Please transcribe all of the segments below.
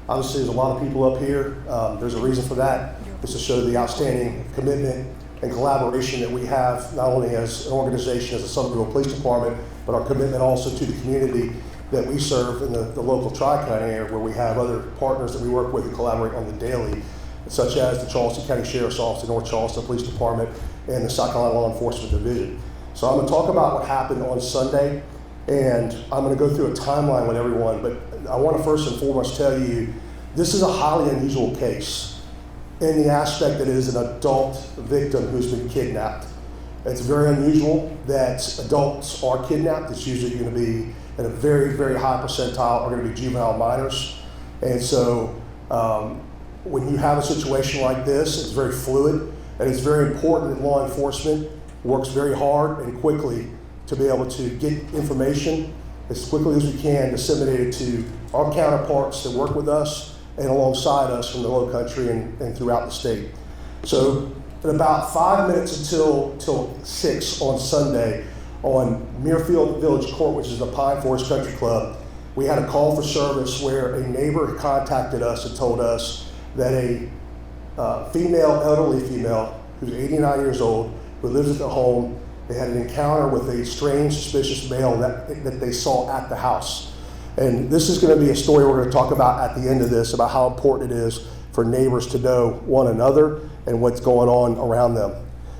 Obviously, there's a lot of people up here. There's a reason for that. It's to show the outstanding commitment and collaboration that we have, not only as an organization, as a Summerville Police Department, but our commitment also to the community that we serve in the local Tri-County area, where we have other partners that we work with and collaborate on the daily, such as the Charleston County Sheriff's Office, the North Charleston Police Department, and the South Carolina Law Enforcement Division. So I'm going to talk about what happened on Sunday, and I'm going to go through a timeline with everyone, but I want to first and foremost tell you, this is a highly unusual case in the aspect that it is an adult victim who's been kidnapped. It's very unusual that adults are kidnapped. It's usually going to be, at a very, very high percentile, are going to be juvenile minors. And so when you have a situation like this, it's very fluid, and it's very important that law enforcement works very hard and quickly to be able to get information as quickly as we can, disseminate it to our counterparts that work with us and alongside us from the low country and throughout the state. So at about 5 minutes till 6 on Sunday on Muirfield Village Court, which is the Pine Forest Country Club, we had a call for service where a neighbor contacted us and told us that a elderly female, who's 89 years old, who lives at the home, they had an encounter with a strange, suspicious male that they saw at the house. And this is going to be a story we're going to talk about at the end of this, about how important it is for neighbors to know one another and what's going on around them.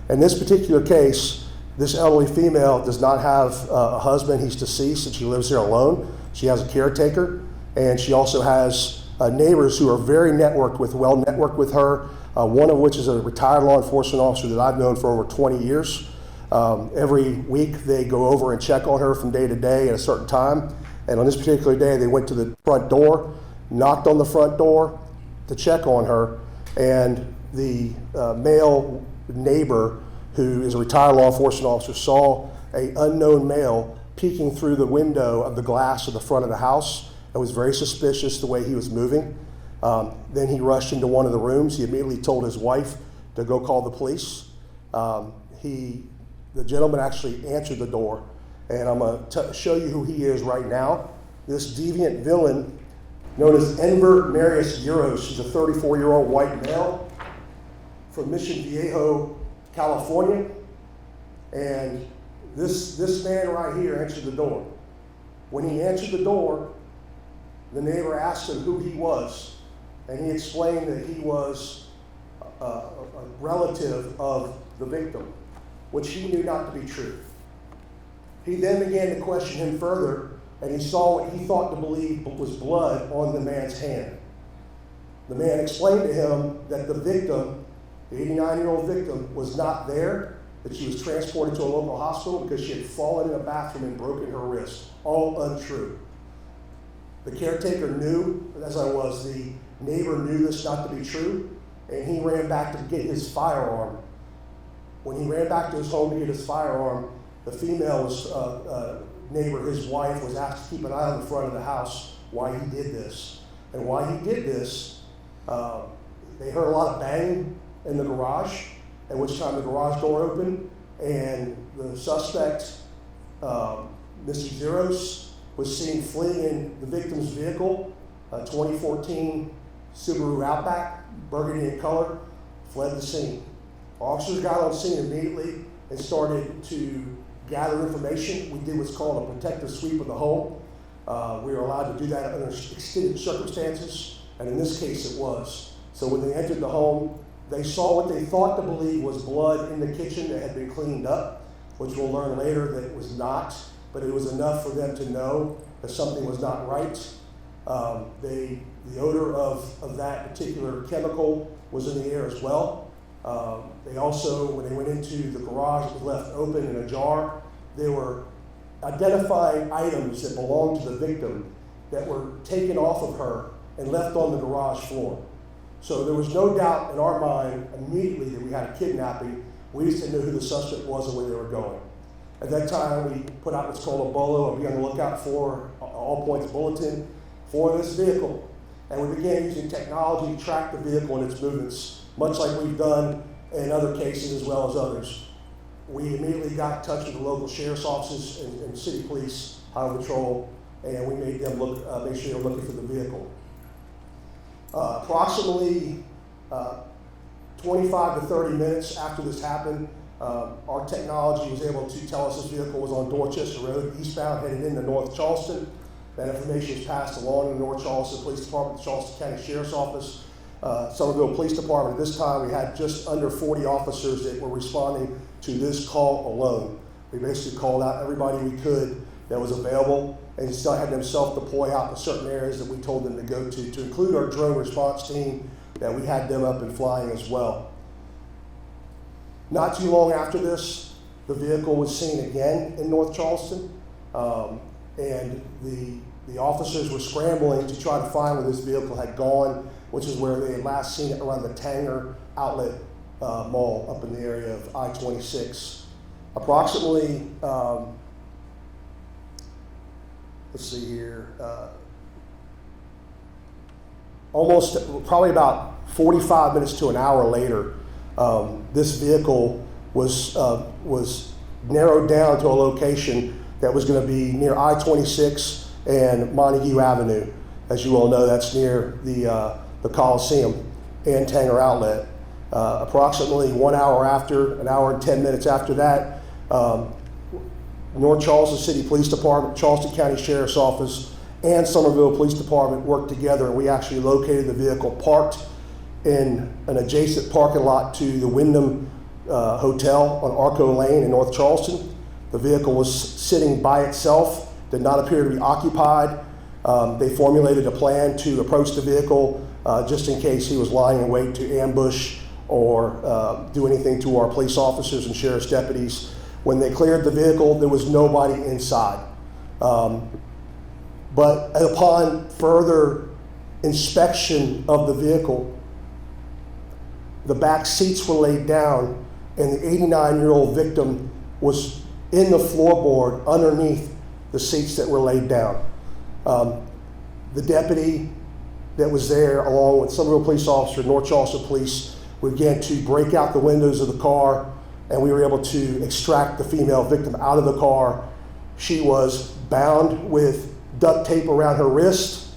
In this particular case, this elderly female does not have a husband. He's deceased, and she lives here alone. She has a caretaker, and she also has neighbors who are very well networked with her, one of which is a retired law enforcement officer that I've known for over 20 years. Every week they go over and check on her from day to day at a certain time. And on this particular day, they went to the front door, knocked on the front door to check on her, and the male neighbor, who is a retired law enforcement officer, saw an unknown male peeking through the window of the glass of the front of the house. It was very suspicious the way he was moving. Then he rushed into one of the rooms. He immediately told his wife to go call the police. The gentleman actually answered the door, and I'm going to show you who he is right now. This deviant villain, known as Enver Marius Zueros, he's a 34-year-old white male from Mission Viejo, California. And this man right here answered the door. When he answered the door, the neighbor asked him who he was, and he explained that he was a relative of the victim, which he knew not to be true. He then began to question him further, and he saw what he thought to believe was blood on the man's hand. The man explained to him that the victim, the 89-year-old victim, was not there, that she was transported to a local hospital because she had fallen in a bathroom and broken her wrist. All untrue. The caretaker knew, as I was, the neighbor knew this not to be true, and he ran back to get his firearm. When he ran back to his home to get his firearm, the female's neighbor, his wife, was asked to keep an eye on the front of the house why he did this. And why he did this, they heard a lot of banging in the garage, at which time the garage door opened, and the suspect, Mr. Zueros, was seen fleeing in the victim's vehicle, a 2014 Subaru Outback, burgundy in color, fled the scene. Officers got on scene immediately and started to gather information. We did what's called a protective sweep of the home. We were allowed to do that under extended circumstances, and in this case it was. So when they entered the home, they saw what they thought to believe was blood in the kitchen that had been cleaned up, which we'll learn later that it was not, but it was enough for them to know that something was not right. The odor of that particular chemical was in the air as well. They also, when they went into the garage, it was left open and ajar. They were identifying items that belonged to the victim that were taken off of her and left on the garage floor. So there was no doubt in our mind immediately that we had a kidnapping. We just didn't know who the suspect was or where they were going. At that time, we put out what's called a BOLO, or be on the lookout for, all points bulletin, for this vehicle. And we began using technology to track the vehicle and its movements, much like we've done in other cases as well as others. We immediately got in touch with the local sheriff's offices and city police, highway patrol, and we made them make sure they were looking for the vehicle. Approximately 25 to 30 minutes after this happened, our technology was able to tell us this vehicle was on Dorchester Road, eastbound, headed into North Charleston. That information was passed along to the North Charleston Police Department, the Charleston County Sheriff's Office, Summerville Police Department. At this time, we had just under 40 officers that were responding to this call alone. We basically called out everybody we could that was available and still had them self-deploy out to certain areas that we told them to go to include our drone response team that we had them up and flying as well. Not too long after this, the vehicle was seen again in North Charleston, and the officers were scrambling to try to find where this vehicle had gone, which is where they had last seen it around the Tanger Outlet Mall up in the area of I-26. Approximately, let's see here, probably about 45 minutes to an hour later, this vehicle was narrowed down to a location that was going to be near I-26 and Montague Avenue. As you all know, that's near the Coliseum and Tanger Outlet. Approximately an hour and 10 minutes after that, North Charleston City Police Department, Charleston County Sheriff's Office, and Summerville Police Department worked together, and we actually located the vehicle parked in an adjacent parking lot to the Wyndham Hotel on Arco Lane in North Charleston. The vehicle was sitting by itself, did not appear to be occupied. They formulated a plan to approach the vehicle just in case he was lying in wait to ambush or do anything to our police officers and sheriff's deputies. When they cleared the vehicle, there was nobody inside. But upon further inspection of the vehicle, the back seats were laid down and the 89-year-old victim was in the floorboard underneath the seats that were laid down. The deputy that was there, along with Summerville police officer, North Charleston Police, began to break out the windows of the car, and we were able to extract the female victim out of the car. She was bound with duct tape around her wrist.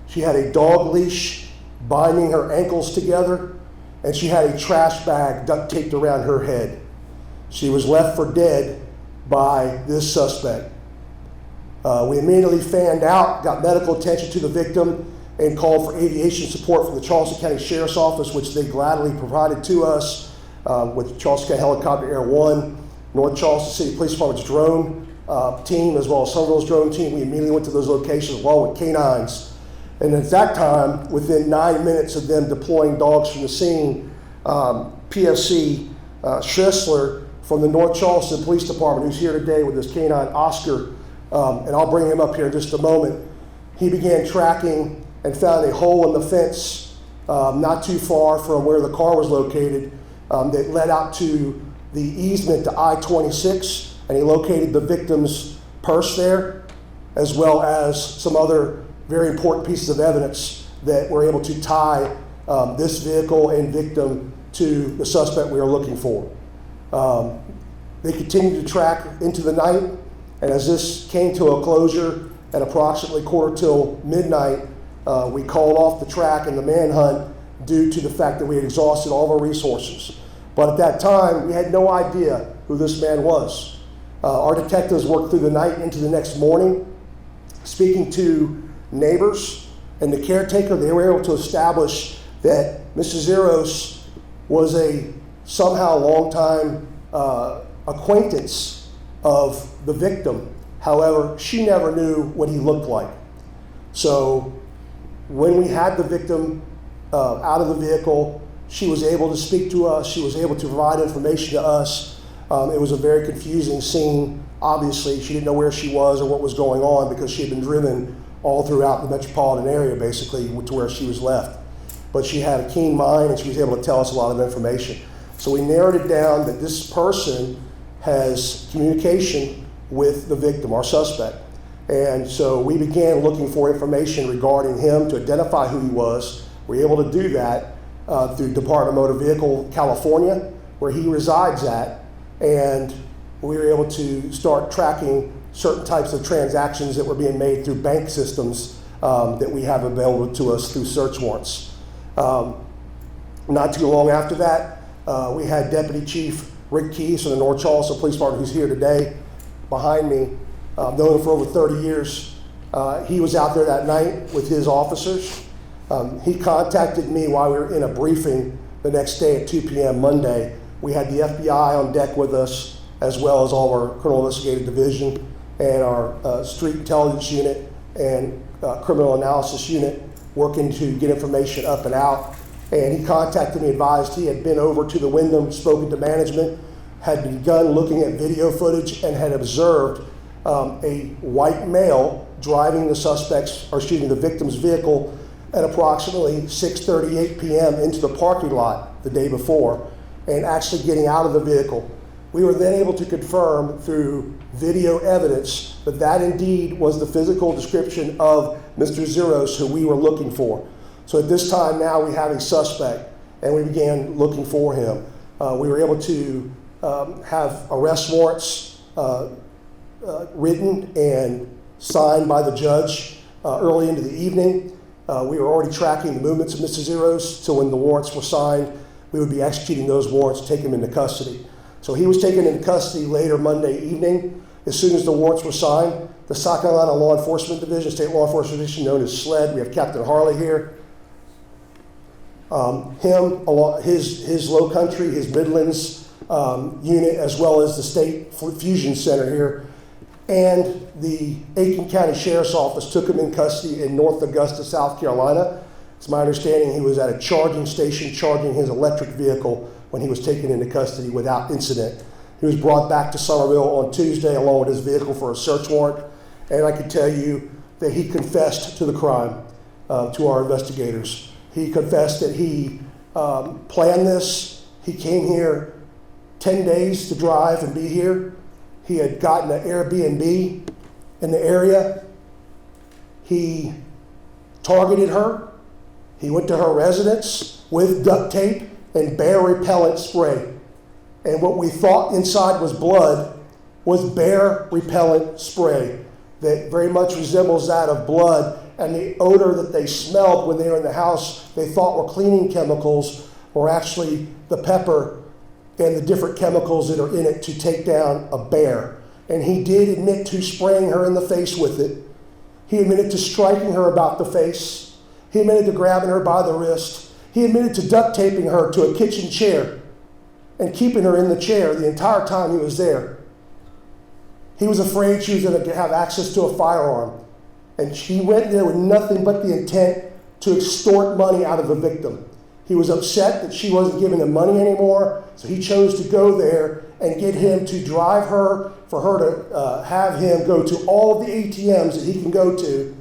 She had a dog leash binding her ankles together, and she had a trash bag duct taped around her head. She was left for dead by this suspect. We immediately fanned out, got medical attention to the victim, and called for aviation support from the Charleston County Sheriff's Office, which they gladly provided to us with Charleston County Helicopter Air 1, North Charleston City Police Department's drone team, as well as Summerville's drone team. We immediately went to those locations along with canines. And at that time, within 9 minutes of them deploying dogs from the scene, PFC Schressler from the North Charleston Police Department, who's here today with his canine Oscar, and I'll bring him up here in just a moment, he began tracking and found a hole in the fence not too far from where the car was located that led out to the easement to I-26, and he located the victim's purse there, as well as some other very important pieces of evidence that were able to tie this vehicle and victim to the suspect we were looking for. They continued to track into the night, and as this came to a closure at approximately quarter till midnight, we called off the track and the manhunt due to the fact that we had exhausted all of our resources. But at that time, we had no idea who this man was. Our detectives worked through the night into the next morning, speaking to neighbors and the caretaker. They were able to establish that Mr. Zueros was a somehow long-time acquaintance of the victim. However, she never knew what he looked like. So when we had the victim out of the vehicle, she was able to speak to us. She was able to provide information to us. It was a very confusing scene. Obviously, she didn't know where she was or what was going on because she had been driven all throughout the metropolitan area, basically, to where she was left. But she had a keen mind, and she was able to tell us a lot of information. So we narrowed it down that this person has communication with the victim, our suspect. And so we began looking for information regarding him to identify who he was. We were able to do that through Department of Motor Vehicle California, where he resides at, and we were able to start tracking certain types of transactions that were being made through bank systems that we have available to us through search warrants. Not too long after that, we had Deputy Chief Rick Keys from the North Charleston Police Department, who's here today behind me. I've known him for over 30 years. He was out there that night with his officers. He contacted me while we were in a briefing the next day at 2 p.m. Monday. We had the FBI on deck with us, as well as all our criminal investigative division and our street intelligence unit and criminal analysis unit working to get information up and out. And he contacted me, advised he had been over to the Wyndham, spoken to management, had begun looking at video footage, and had observed a white male driving the victim's vehicle at approximately 6:38 p.m. into the parking lot the day before, and actually getting out of the vehicle. We were then able to confirm through video evidence that that indeed was the physical description of Mr. Zueros, who we were looking for. So at this time now we have a suspect, and we began looking for him. We were able to have arrest warrants written and signed by the judge early into the evening. We were already tracking the movements of Mr. Zueros, so when the warrants were signed, we would be executing those warrants to take him into custody. So he was taken into custody later Monday evening. As soon as the warrants were signed, the South Carolina Law Enforcement Division, State Law Enforcement Division, known as SLED, we have Captain Harley here. His Low Country, his Midlands unit, as well as the State Fusion Center here, and the Aiken County Sheriff's Office took him in custody in North Augusta, South Carolina. It's my understanding he was at a charging station charging his electric vehicle when he was taken into custody without incident. He was brought back to Summerville on Tuesday along with his vehicle for a search warrant, and I can tell you that he confessed to the crime to our investigators. He confessed that he planned this. He came here 10 days to drive and be here. He had gotten an Airbnb in the area. He targeted her. He went to her residence with duct tape and bear repellent spray. And what we thought inside was blood was bear repellent spray that very much resembles that of blood. And the odor that they smelled when they were in the house, they thought were cleaning chemicals, were actually the pepper and the different chemicals that are in it to take down a bear. And he did admit to spraying her in the face with it. He admitted to striking her about the face. He admitted to grabbing her by the wrist. He admitted to duct taping her to a kitchen chair and keeping her in the chair the entire time he was there. He was afraid she was going to have access to a firearm. And he went there with nothing but the intent to extort money out of the victim. He was upset that she wasn't giving him money anymore, so he chose to go there and get him to drive her, for her to have him go to all of the ATMs that he can go to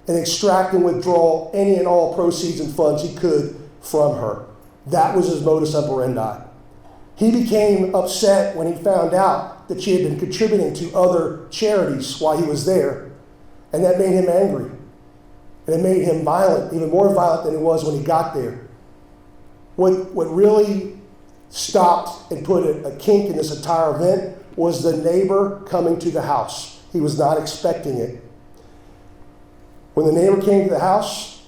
and extract and withdraw any and all proceeds and funds he could from her. That was his modus operandi. He became upset when he found out that she had been contributing to other charities while he was there, and that made him angry. And it made him violent, even more violent than he was when he got there. What really stopped and put a kink in this entire event was the neighbor coming to the house. He was not expecting it. When the neighbor came to the house,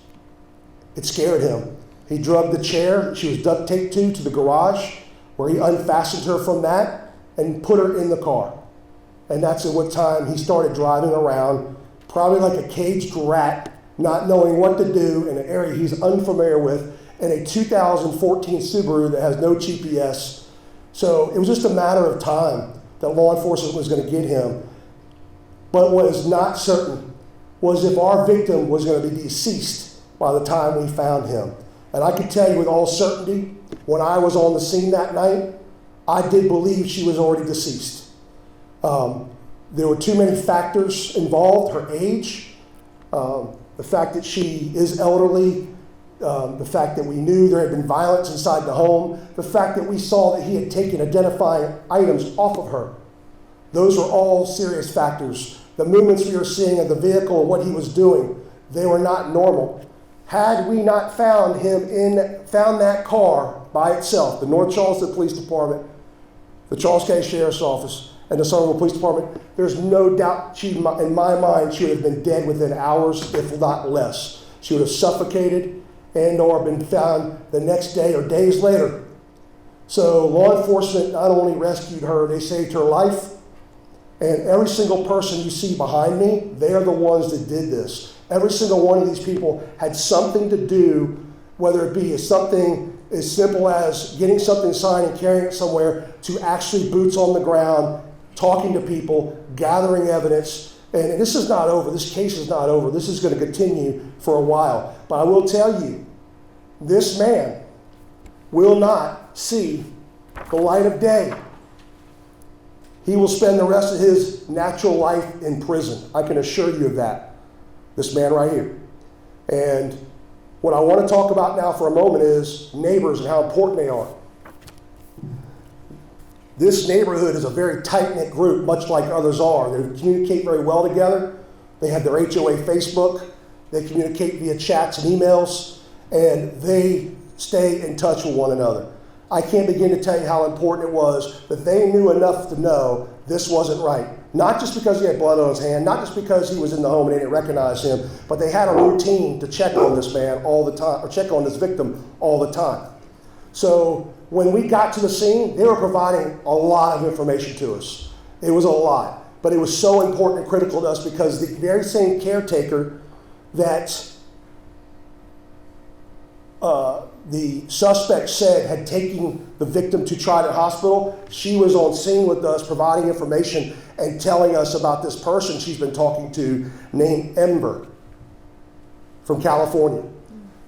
it scared him. He drugged the chair she was duct taped to the garage, where he unfastened her from that and put her in the car. And that's at what time he started driving around, probably like a caged rat, not knowing what to do in an area he's unfamiliar with, in a 2014 Subaru that has no GPS. So it was just a matter of time that law enforcement was going to get him. But what is not certain was if our victim was going to be deceased by the time we found him. And I can tell you with all certainty, when I was on the scene that night, I did believe she was already deceased. There were too many factors involved: her age, the fact that she is elderly, the fact that we knew there had been violence inside the home, the fact that we saw that he had taken identifying items off of her. Those were all serious factors. The movements we were seeing of the vehicle and what he was doing, they were not normal. Had we not found that car by itself, the North Charleston Police Department, the Charles County Sheriff's Office, and the Summerville Police Department, there's no doubt in my mind, she would have been dead within hours, if not less. She would have suffocated and or been found the next day or days later. So law enforcement not only rescued her, they saved her life. And every single person you see behind me, they are the ones that did this. Every single one of these people had something to do, whether it be something as simple as getting something signed and carrying it somewhere, to actually boots on the ground, talking to people, gathering evidence. And this is not over. This case is not over. This is going to continue for a while. But I will tell you, this man will not see the light of day. He will spend the rest of his natural life in prison. I can assure you of that. This man right here. And what I want to talk about now for a moment is neighbors and how important they are. This neighborhood is a very tight-knit group, much like others are. They communicate very well together. They have their HOA Facebook. They communicate via chats and emails, and they stay in touch with one another. I can't begin to tell you how important it was that they knew enough to know this wasn't right. Not just because he had blood on his hand, not just because he was in the home and they didn't recognize him, but they had a routine to check on this man all the time, or check on this victim all the time. So when we got to the scene, they were providing a lot of information to us. It was a lot, but it was so important and critical to us because the very same caretaker that the suspect said had taken the victim to Trident Hospital, she was on scene with us providing information and telling us about this person she's been talking to named Enver from California.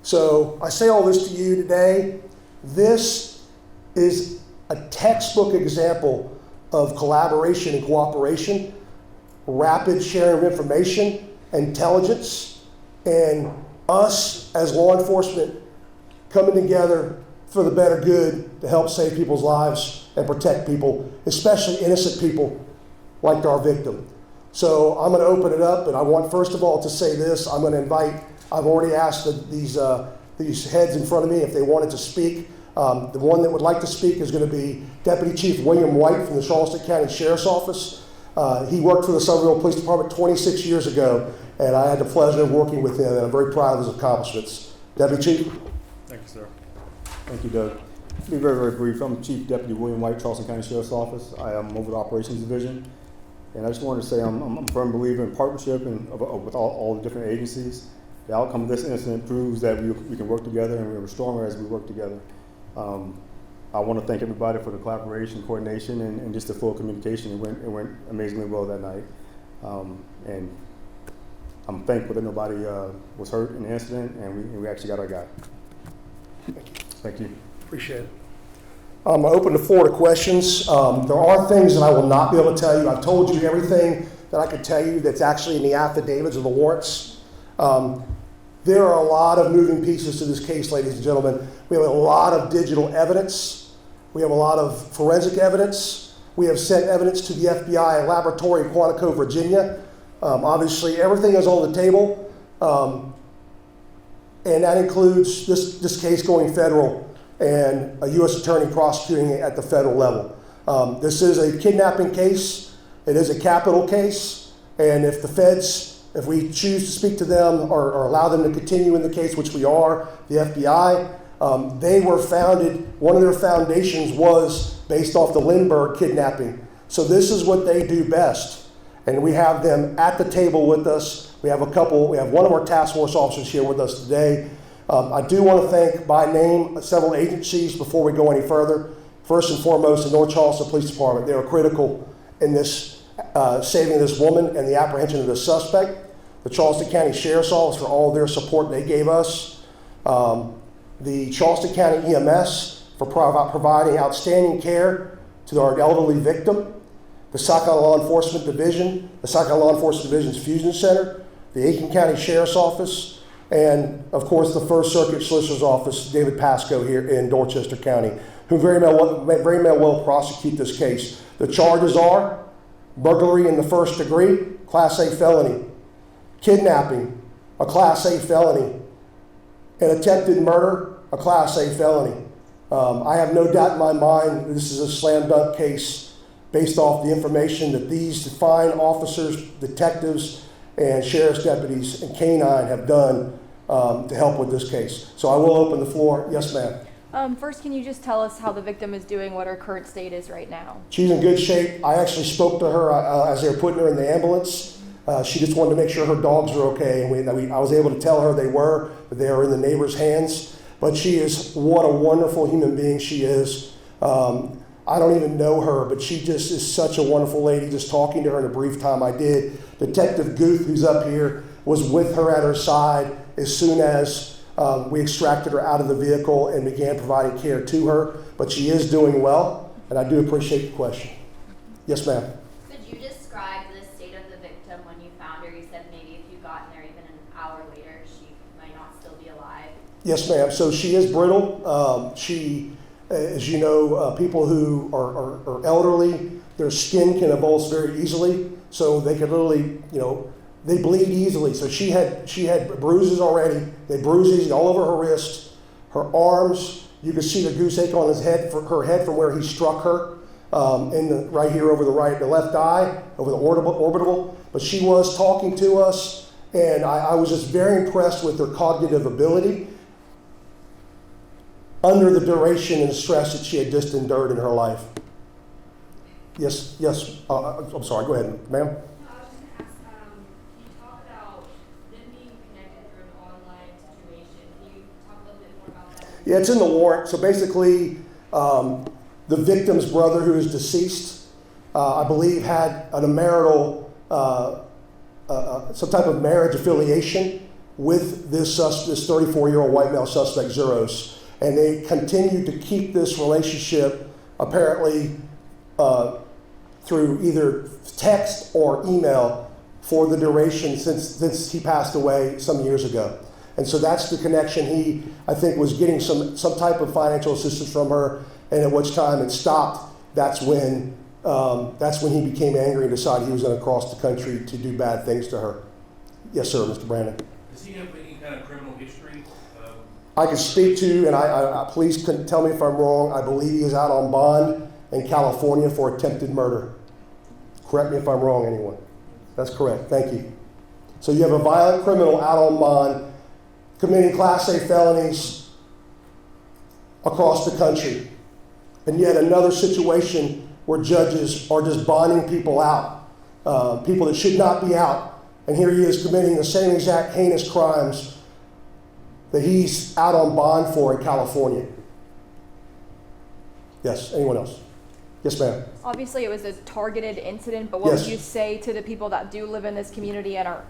So I say all this to you today. This is a textbook example of collaboration and cooperation, rapid sharing of information, intelligence, and us as law enforcement coming together for the better good to help save people's lives and protect people, especially innocent people like our victim. So I'm going to open it up, and I want first of all to say this. I'm going to invite, I've already asked these heads in front of me if they wanted to speak. The one that would like to speak is going to be Deputy Chief William White from the Charleston County Sheriff's Office. He worked for the Summerville Police Department 26 years ago, and I had the pleasure of working with him, and I'm very proud of his accomplishments. Deputy Chief. Thank you, sir. Thank you, Doug. To be very, very brief, I'm Chief Deputy William White, Charleston County Sheriff's Office. I am over the Operations Division. And I just wanted to say I'm a firm believer in partnership and with all the different agencies. The outcome of this incident proves that we can work together, and we're stronger as we work together. I want to thank everybody for the collaboration, coordination, and just the full communication. It went amazingly well that night. And I'm thankful that nobody was hurt in the incident, and we actually got our guy. Thank you. Appreciate it. I open the floor to questions. There are things that I will not be able to tell you. I've told you everything that I could tell you that's actually in the affidavits or the warrants. There are a lot of moving pieces to this case, ladies and gentlemen. We have a lot of digital evidence. We have a lot of forensic evidence. We have sent evidence to the FBI laboratory in Quantico, Virginia. Obviously, everything is on the table. And that includes this case going federal and a U.S. attorney prosecuting it at the federal level. This is a kidnapping case. It is a capital case. And if the feds, if we choose to speak to them or allow them to continue in the case, which we are, the FBI, they were founded, one of their foundations was based off the Lindbergh kidnapping. So this is what they do best. And we have them at the table with us. We have one of our task force officers here with us today. I do want to thank by name several agencies before we go any further. First and foremost, the North Charleston Police Department. They were critical in this saving this woman and the apprehension of the suspect. The Charleston County Sheriff's Office for all their support they gave us. The Charleston County EMS for providing outstanding care to our elderly victim. The Southern Law Enforcement Division, the Southern Law Enforcement Division's Fusion Center, the Aiken County Sheriff's Office, and of course the First Circuit Solicitor's Office, David Pasco here in Dorchester County, who very may well prosecute this case. The charges are burglary in the first degree, Class A felony, kidnapping, a Class A felony, and attempted murder, a Class A felony. I have no doubt in my mind this is a slam dunk case. based off the information that these fine officers, detectives, and sheriff's deputies and canine have done to help with this case. So I will open the floor. Yes, ma'am. First, can you just tell us how the victim is doing, what her current state is right now? She's in good shape. I actually spoke to her as they were putting her in the ambulance. She just wanted to make sure her dogs were okay, and I was able to tell her they were, but they are in the neighbor's hands. But she is, what a wonderful human being she is. I don't even know her, but she just is such a wonderful lady. Just talking to her in a brief time I did. Detective Guth, who's up here, was with her at her side as soon as we extracted her out of the vehicle and began providing care to her. But she is doing well, and I do appreciate the question. Yes, ma'am. Could you describe the state of the victim when you found her? You said maybe if you got in there even an hour later, she might not still be alive. Yes, ma'am. So she is brittle. As you know, people who are elderly, their skin can avulse very easily. So they could literally, they bleed easily. So she had bruises already. They bruised easily all over her wrist, her arms. You could see the goose egg on her head from where he struck her, right here over the left eye, over the orbital. But she was talking to us, and I was just very impressed with her cognitive ability under the duration and stress that she had just endured in her life. Yes, I'm sorry, go ahead, ma'am. No, I was just going to ask, can you talk about them being connected through an online situation? Can you talk a little bit more about that? Yeah, it's in the warrant. So basically, the victim's brother, who is deceased, I believe had a marital, some type of marriage affiliation with this 34-year-old white male suspect, Zueros. And they continued to keep this relationship apparently through either text or email for the duration since he passed away some years ago. And so that's the connection. He, I think, was getting some type of financial assistance from her, and at which time it stopped. That's when he became angry and decided he was going to cross the country to do bad things to her. Yes, sir, Mr. Brandon. Does he have any kind of criminal history? I can speak to, and I please tell me if I'm wrong, I believe he is out on bond in California for attempted murder. Correct me if I'm wrong, anyone. That's correct. Thank you. So you have a violent criminal out on bond committing Class A felonies across the country. And yet another situation where judges are just bonding people out, people that should not be out. And here he is committing the same exact heinous crimes that he's out on bond for in California. Yes, anyone else? Yes, ma'am. Obviously, it was a targeted incident, but what Yes. would you say to the people that do live in this community and are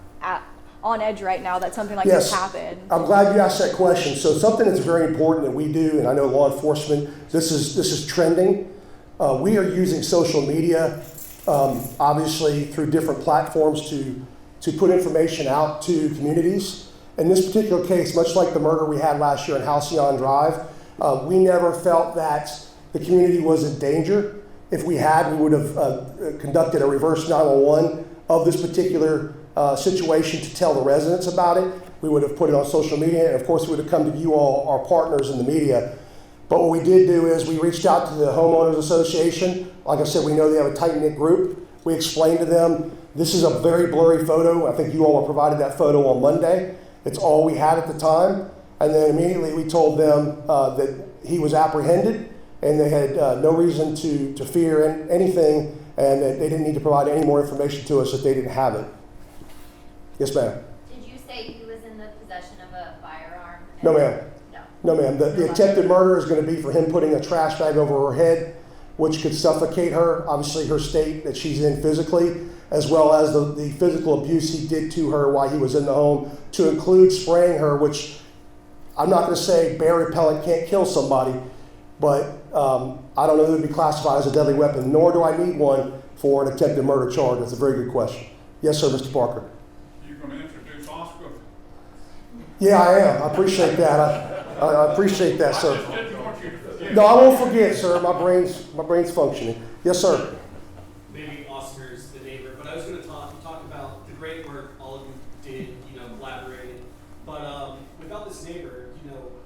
on edge right now that something like Yes. this happened? I'm glad you asked that question. So something that's very important that we do, and I know law enforcement, this is trending. We are using social media, obviously through different platforms to put information out to communities. In this particular case, much like the murder we had last year in Halcyon Drive, we never felt that the community was in danger. If we had, we would have conducted a reverse 911 of this particular situation to tell the residents about it. We would have put it on social media, and of course we would have come to you all, our partners in the media. But what we did do is we reached out to the Homeowners Association. Like I said, we know they have a tight-knit group. We explained to them, this is a very blurry photo. I think you all were provided that photo on Monday. It's all we had at the time. And then immediately we told them that he was apprehended and they had no reason to fear anything, and that they didn't need to provide any more information to us if they didn't have it. Yes, ma'am. Did you say he was in the possession of a firearm? No, ma'am. No. No, ma'am. The attempted murder is going to be for him putting a trash bag over her head, which could suffocate her, obviously her state that she's in physically, as well as the physical abuse he did to her while he was in the home, to include spraying her, which I'm not going to say bear repellent can't kill somebody, but I don't know that it would be classified as a deadly weapon, nor do I need one for an attempted murder charge. That's a very good question. Yes, sir, Mr. Parker. You going to introduce Oscar? Yeah, I am. I appreciate that. I appreciate that, sir. I didn't want you to forget. No, I won't forget, sir. My brain's functioning. Yes, sir. Maybe Oscar's the neighbor, but I was going to talk about the great work all of you did, collaborating. But without this neighbor,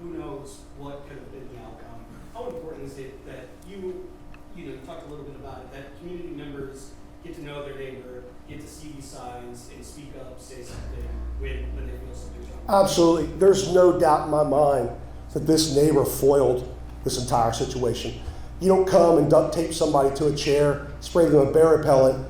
who knows what could have been the outcome? How important is it that you you talked a little bit about it, that community members get to know their neighbor, get to see these signs, and speak up, say something when they feel something's wrong. Absolutely. There's no doubt in my mind that this neighbor foiled this entire situation. You don't come and duct tape somebody to a chair, spray them with bear repellent,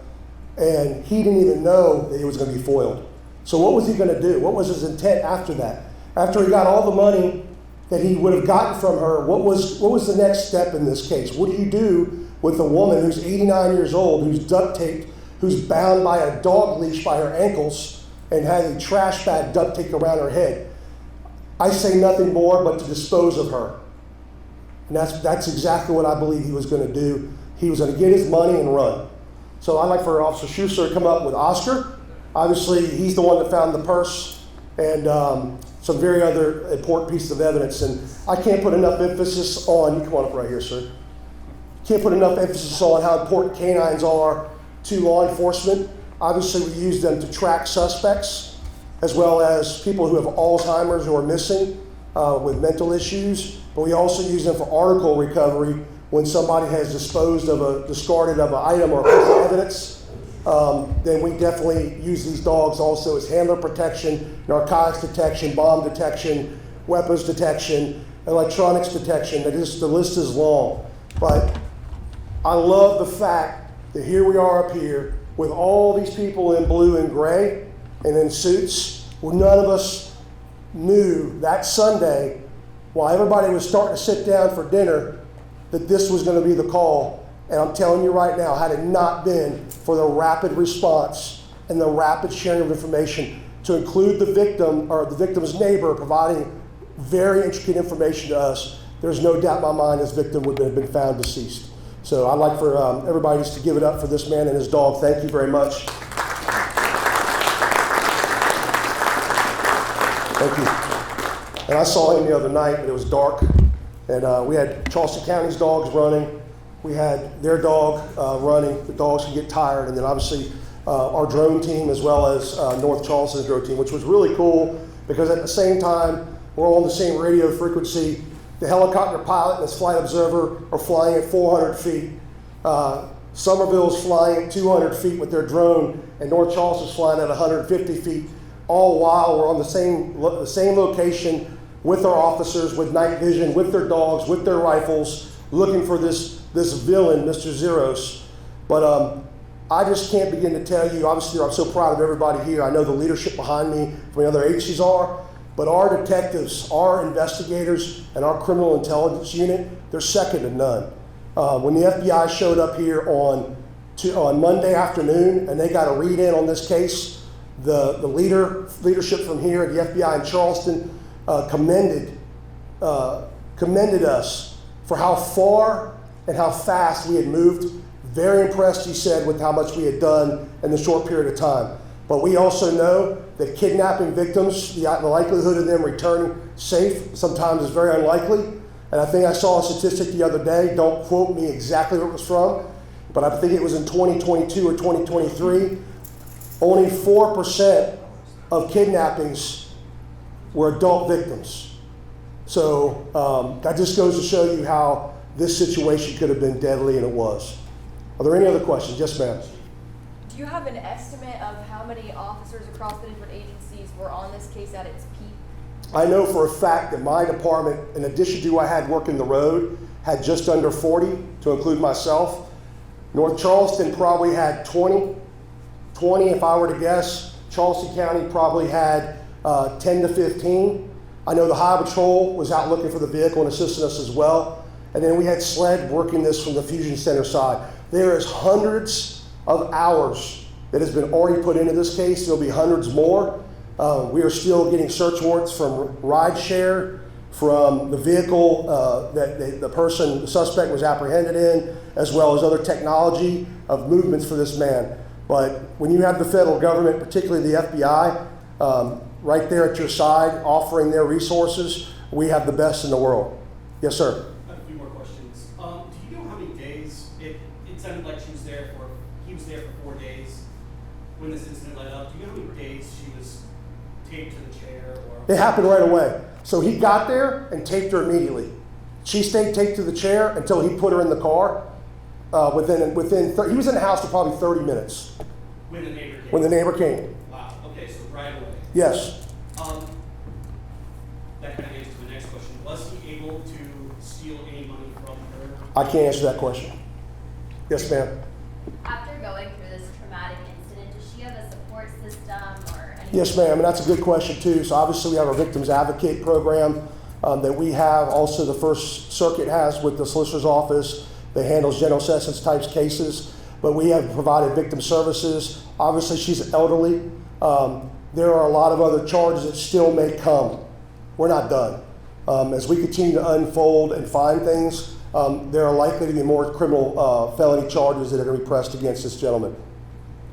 and he didn't even know that he was going to be foiled. So what was he going to do? What was his intent after that? After he got all the money that he would have gotten from her, what was the next step in this case? What do you do with a woman who's 89 years old, who's duct taped, who's bound by a dog leash by her ankles, and has a trash bag duct taped around her head? I say nothing more but to dispose of her. And that's exactly what I believe he was going to do. He was going to get his money and run. So I'd like for Officer Schuster to come up with Oscar. Obviously, he's the one that found the purse and some very other important pieces of evidence. And I can't put enough emphasis on, you come on up right here, sir. Can't put enough emphasis on how important canines are to law enforcement. Obviously, we use them to track suspects, as well as people who have Alzheimer's who are missing with mental issues. But we also use them for article recovery when somebody has disposed of discarded of an item or a piece of evidence. Then we definitely use these dogs also as handler protection, narcotics detection, bomb detection, weapons detection, electronics detection. The list is long. But I love the fact that here we are up here with all these people in blue and gray and in suits, where none of us knew that Sunday, while everybody was starting to sit down for dinner, that this was going to be the call. And I'm telling you right now, had it not been for the rapid response and the rapid sharing of information to include the victim or the victim's neighbor providing very intricate information to us, there's no doubt in my mind this victim would have been found deceased. So I'd like for everybody just to give it up for this man and his dog. Thank you very much. Thank you. And I saw him the other night, but it was dark. And we had Charleston County's dogs running. We had their dog running. The dogs could get tired. And then obviously our drone team, as well as North Charleston's drone team, which was really cool because at the same time, we're all on the same radio frequency. The helicopter pilot and his flight observer are flying at 400 feet. Summerville's flying at 200 feet with their drone, and North Charleston's flying at 150 feet, all while we're on the same location with our officers, with night vision, with their dogs, with their rifles, looking for this villain, Mr. Zueros. But I just can't begin to tell you, obviously I'm so proud of everybody here. I know the leadership behind me from the other agencies are, but our detectives, our investigators, and our criminal intelligence unit, they're second to none. When the FBI showed up here on Monday afternoon and they got a read-in on this case, the leadership from here at the FBI in Charleston commended us for how far and how fast we had moved. Very impressed, he said, with how much we had done in the short period of time. But we also know that kidnapping victims, the likelihood of them returning safe sometimes is very unlikely. And I think I saw a statistic the other day, don't quote me exactly where it was from, but I think it was in 2022 or 2023, only 4% of kidnappings were adult victims. So that just goes to show you how this situation could have been deadly, and it was. Are there any other questions? Yes, ma'am. Do you have an estimate of how many officers across the different agencies were on this case at its peak? I know for a fact that my department, in addition to who I had working the road, had just under 40, to include myself. North Charleston probably had 20 if I were to guess. Charleston County probably had 10 to 15. I know the Highway Patrol was out looking for the vehicle and assisting us as well. And then we had SLED working this from the Fusion Center side. There is hundreds of hours that has been already put into this case. There'll be hundreds more. We are still getting search warrants from rideshare, from the vehicle that the suspect was apprehended in, as well as other technology of movements for this man. But when you have the federal government, particularly the FBI, right there at your side, offering their resources, we have the best in the world. Yes, sir. I have a few more questions. Do you know how many days it sounded like he was there for 4 days when this incident led up? Do you know how many days she was taped to the chair? Or it happened right away. So he got there and taped her immediately. She stayed taped to the chair until he put her in the car. He was in the house for probably 30 minutes When the neighbor came? when the neighbor came. Wow, okay, so right away. Yes. That kind of gets to the next question. Was he able to steal any money from her? I can't answer that question. Yes, ma'am. After going through this traumatic incident, does she have a support system or anything? Yes, ma'am, and that's a good question too. So obviously we have our Victims Advocate program that we have. Also, the First Circuit has with the Solicitor's Office that handles general sessions types cases. But we have provided victim services. Obviously, she's elderly. There are a lot of other charges that still may come. We're not done. As we continue to unfold and find things, there are likely to be more criminal felony charges that are going to be pressed against this gentleman.